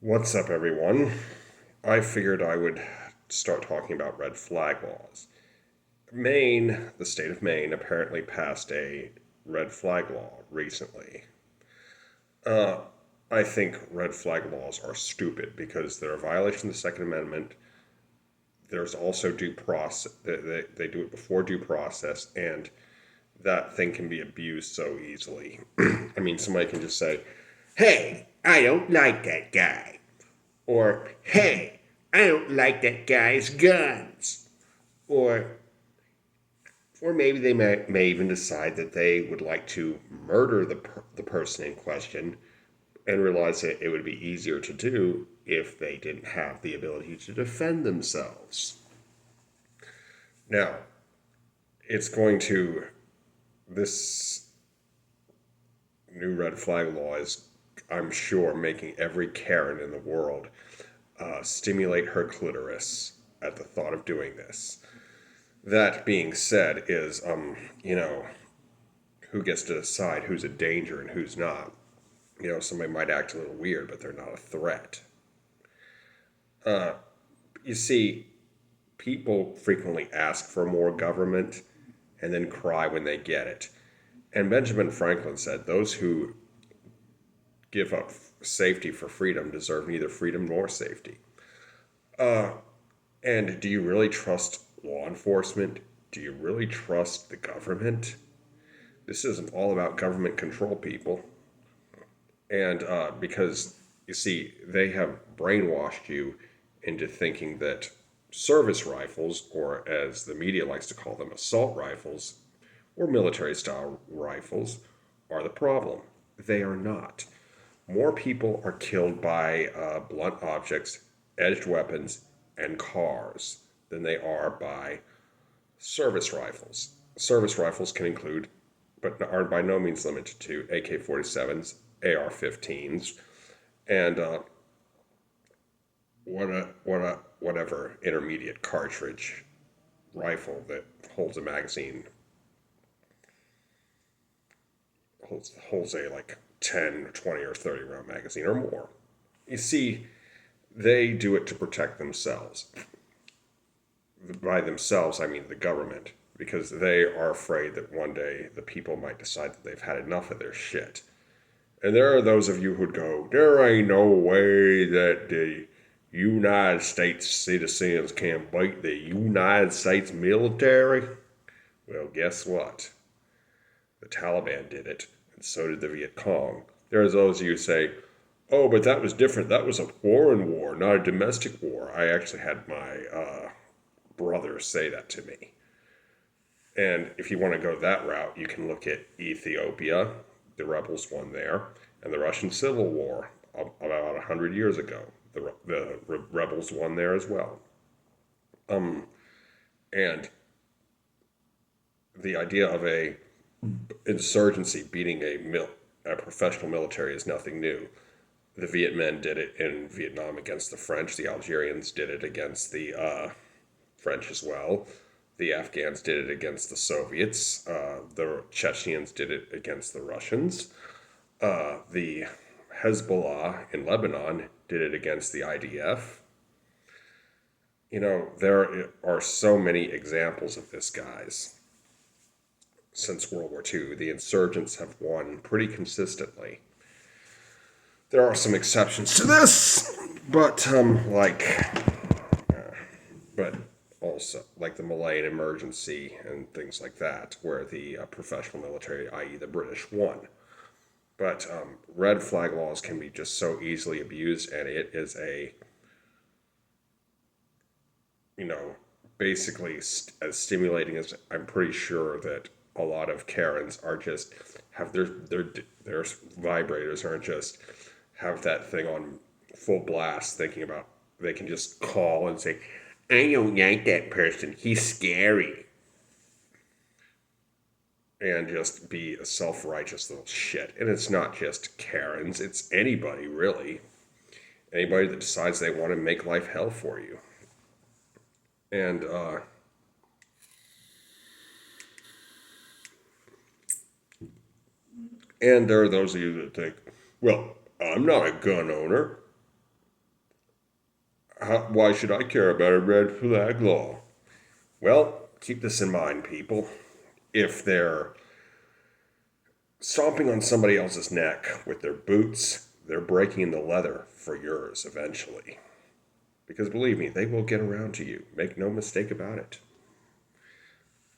What's up, everyone? I figured I would start talking about red flag laws. Maine, the state of Maine, apparently passed a red flag law recently. Uh, I think red flag laws are stupid because they're a violation of the Second Amendment. There's also due process, they do it before due process, and that thing can be abused so easily. I mean, somebody can just say, "Hey, I don't like that guy." Or, "Hey, I don't like that guy's guns." Or, maybe they may even decide that they would like to murder the person in question and realize that it would be easier to do if they didn't have the ability to defend themselves. Now, it's going to, this new red flag law is, I'm sure, making every Karen in the world stimulate her clitoris at the thought of doing this. That being said, is who gets to decide who's a danger and who's not? Somebody might act a little weird, but they're not a threat. You see, people frequently ask for more government and then cry when they get it. And Benjamin Franklin said, "Those who give up safety for freedom deserve neither freedom nor safety." And do you really trust law enforcement? Do you really trust the government? This isn't all about government control, people. And because, you see, they have brainwashed you into thinking that service rifles, or as the media likes to call them, assault rifles, or military style rifles, are the problem. They are not. More people are killed by blunt objects, edged weapons, and cars than they are by service rifles. Service rifles can include, but are by no means limited to, AK 47s, AR 15s, and whatever intermediate cartridge rifle that holds a magazine, holds a like 10, 20, or 30 round magazine or more. You see, they do it to protect themselves. By themselves, I mean the government, because they are afraid that one day the people might decide that they've had enough of their shit. And there are those of you who'd go, "There ain't no way that the United States citizens can beat the United States military." Well, guess what? The Taliban did it, and so did the Viet Cong. There's those of you who say, "Oh, but that was different. That was a foreign war, not a domestic war." I actually had my brother say that to me. And if you want to go that route, you can look at Ethiopia. The rebels won there, and the Russian Civil War about 100 years ago. The rebels won there as well. And the idea of a insurgency beating a professional military is nothing new. The Viet Minh did it in Vietnam against the French. The Algerians did it against the French as well. The Afghans did it against the Soviets. The Chechens did it against the Russians. The Hezbollah in Lebanon did it against the IDF. There are so many examples of this, guys. Since World War II, the insurgents have won pretty consistently. There are some exceptions to this, but but also like the Malayan Emergency and things like that, where the professional military, i.e., the British, won. But red flag laws can be just so easily abused, and it is you know, basically as stimulating as I'm pretty sure that a lot of Karens are just have their vibrators aren't just have that thing on full blast, thinking about they can just call and say, "I don't like that person. He's scary," and just be a self-righteous little shit. And it's not just Karens; it's anybody really. Anybody that decides they want to make life hell for you. And and there are those of you that think, "Well, I'm not a gun owner." Why should I care about a red flag law? Well, keep this in mind, people. If they're stomping on somebody else's neck with their boots, they're breaking the leather for yours eventually. Because believe me, they will get around to you. Make no mistake about it.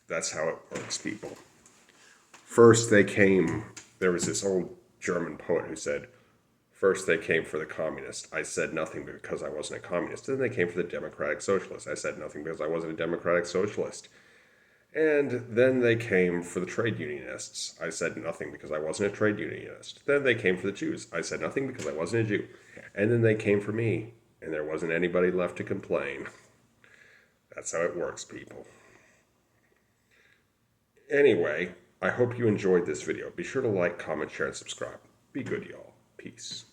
That's how it works, people. First, there was this old German poet who said, first they came for the communist. I said nothing because I wasn't a communist. Then they came for the democratic socialist. I said nothing because I wasn't a democratic socialist. And then they came for the trade unionists. I said nothing because I wasn't a trade unionist. Then they came for the Jews. I said nothing because I wasn't a Jew. And then they came for me, and there wasn't anybody left to complain. That's how it works, people. Anyway, I hope you enjoyed this video. Be sure to like, comment, share, and subscribe. Be good, y'all. Peace.